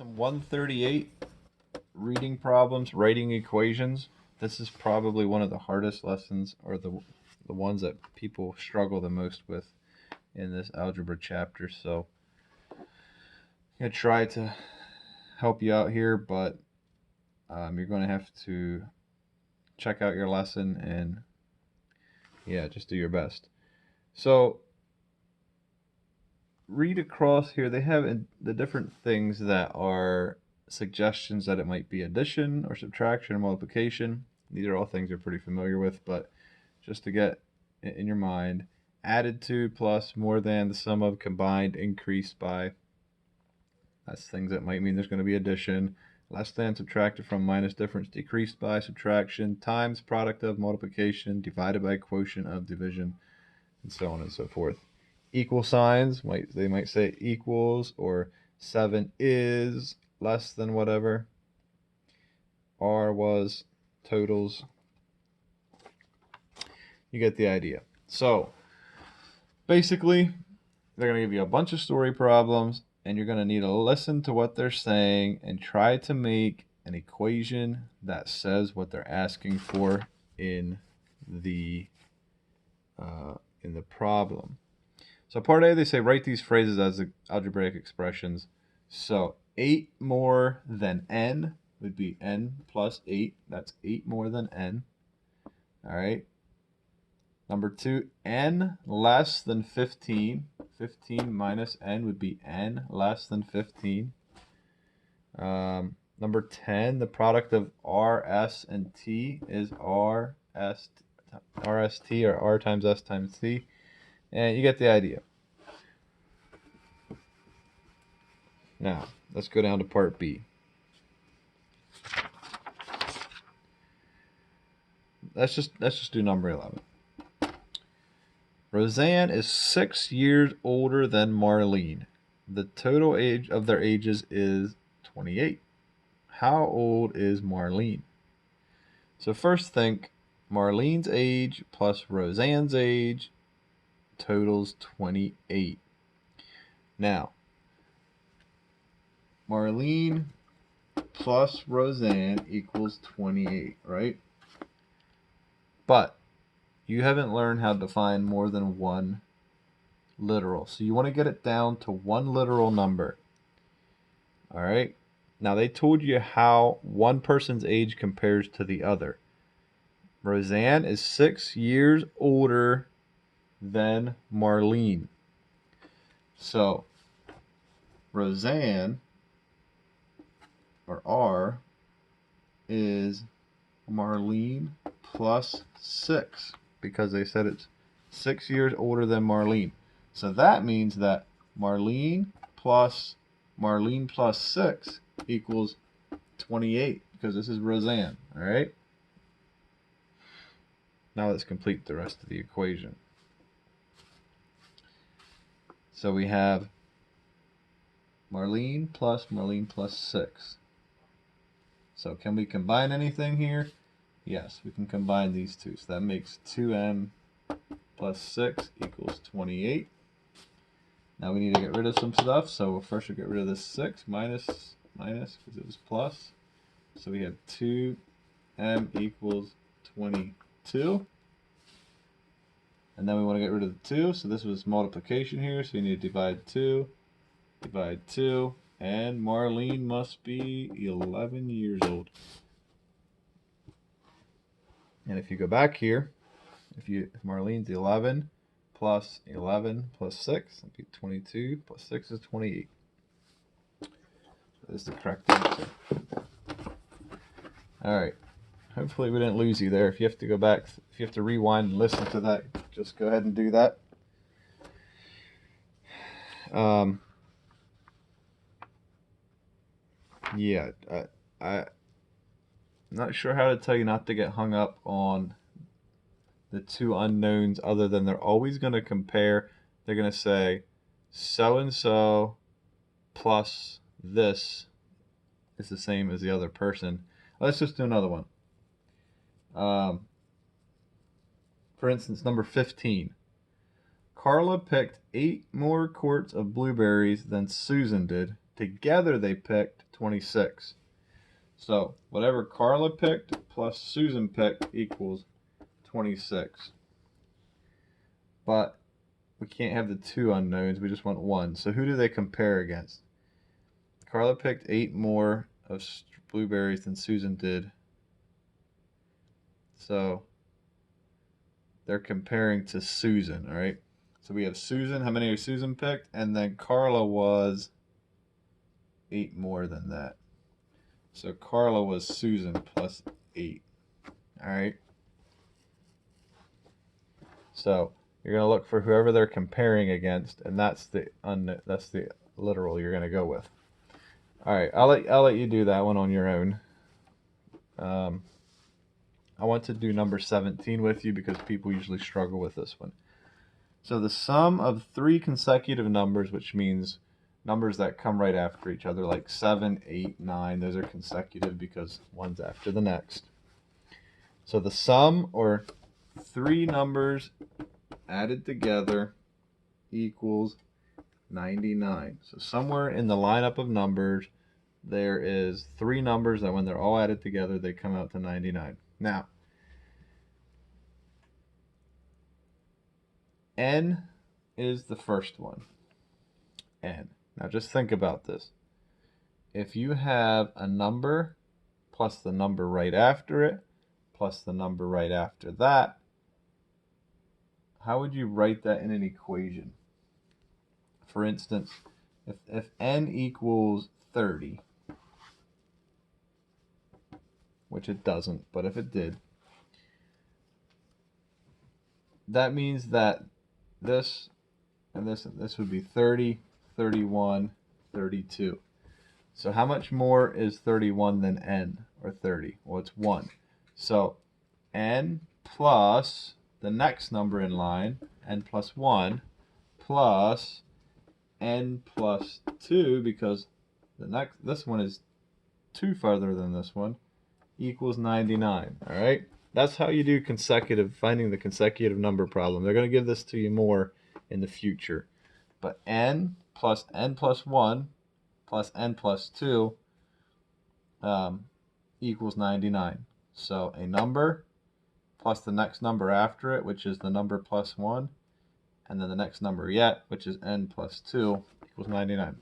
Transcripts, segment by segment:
Lesson 138, reading problems, writing equations. This is probably one of the hardest lessons, or the ones that people struggle the most with in this algebra chapter. So I'm going to try to help you out here, but you're going to have to check out your lesson and just do your best. So read across here. They have the different things that are suggestions that it might be addition or subtraction or multiplication. These are all things you're pretty familiar with, but just to get in your mind, added to, plus, more than, the sum of, combined, increased by. That's things that might mean there's going to be addition. Less than, subtracted from, minus, difference, decreased by, subtraction, times, product of, multiplication, divided by, quotient of, division, and so on and so forth. Equal signs, they might say equals, or 7 is less than whatever. R was, totals. You get the idea. So basically, they're going to give you a bunch of story problems, and you're going to need to listen to what they're saying and try to make an equation that says what they're asking for in the problem. So part A, they say write these phrases as algebraic expressions. So 8 more than n would be n plus 8. That's 8 more than n. All right. Number 2, n less than 15. 15 minus n would be n less than 15. Number 10, the product of r, s, and t is r, s, t, or r times s times t. And you get the idea. Now, let's go down to part B. Let's just do number 11. Roseanne is 6 years older than Marlene. The total age of their ages is 28. How old is Marlene? So first think Marlene's age plus Roseanne's age totals 28. Now, Marlene plus Roseanne equals 28, right? But you haven't learned how to find more than one literal. So you want to get it down to one literal number. All right? Now, they told you how one person's age compares to the other. Roseanne is 6 years older than Marlene. So Roseanne, or R, is Marlene plus 6, because they said it's 6 years older than Marlene. So that means that Marlene plus 6 equals 28, because this is Roseanne. All right? Now let's complete the rest of the equation. So we have Marlene plus 6. So can we combine anything here? Yes, we can combine these two. So that makes 2m plus 6 equals 28. Now we need to get rid of some stuff. So first we'll get rid of this 6 minus, because it was plus. So we have 2m equals 22. And then we want to get rid of the 2. So this was multiplication here. So you need to divide 2, and Marlene must be 11 years old. And if you go back here, if Marlene's 11 plus 6, that'd be 22, plus 6 is 28. So this is the correct answer. All right. Hopefully we didn't lose you there. If you have to go back, if you have to rewind and listen to that, just go ahead and do that. I'm not sure how to tell you not to get hung up on the two unknowns, other than they're always going to compare. They're going to say so-and-so plus this is the same as the other person. Let's just do another one. For instance, number 15. Carla picked 8 more quarts of blueberries than Susan did. Together they picked 26. So whatever Carla picked plus Susan picked equals 26. But we can't have the two unknowns, we just want one. So who do they compare against? Carla picked 8 more of blueberries than Susan did. So they're comparing to Susan, all right? So we have Susan, how many Susan picked? And then Carla was 8 more than that. So Carla was Susan plus 8, all right? So you're going to look for whoever they're comparing against, and that's the literal you're going to go with. All right, I'll let you do that one on your own. I want to do number 17 with you because people usually struggle with this one. So the sum of 3 consecutive numbers, which means numbers that come right after each other, like 7, 8, 9, those are consecutive because one's after the next. So the sum, or 3 numbers added together, equals 99. So somewhere in the lineup of numbers, there is 3 numbers that when they're all added together, they come out to 99. Now, n is the first one. N. Now just think about this. If you have a number plus the number right after it, plus the number right after that, how would you write that in an equation? For instance, if n equals 30, which it doesn't, but if it did, that means that this and this would be 30, 31, 32. So how much more is 31 than n, or 30? Well, it's 1. So n plus the next number in line, n plus 1, plus n plus 2, because this one is 2 farther than this one, equals 99. All right, that's how you do consecutive, finding the consecutive number problem. They're going to give this to you more in the future, but n plus 1 plus n plus 2 equals 99. So a number plus the next number after it, which is the number plus 1, and then the next number yet, which is n plus 2, equals 99.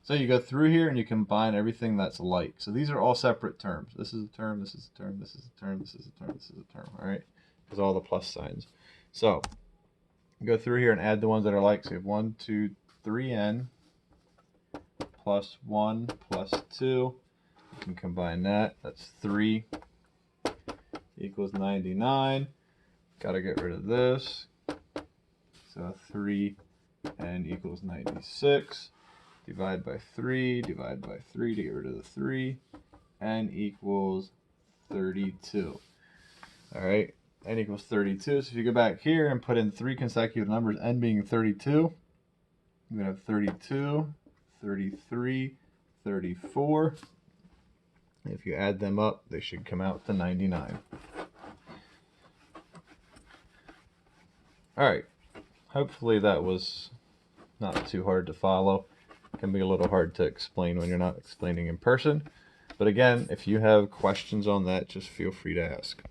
So you go through here and you combine everything that's like. So these are all separate terms. This is a term, this is a term, this is a term, this is a term, this is a term, all right? Because all the plus signs. So go through here and add the ones that are like. So you have 1, 2, 3n plus 1 plus 2. You can combine that. That's 3 equals 99. Got to get rid of this. So 3n equals 96. Divide by 3 to get rid of the 3. N equals 32. All right, n equals 32. So if you go back here and put in 3 consecutive numbers, n being 32, you're going to have 32, 33, 34. If you add them up, they should come out to 99. All right, hopefully that was not too hard to follow. It can be a little hard to explain when you're not explaining in person. But again, if you have questions on that, just feel free to ask.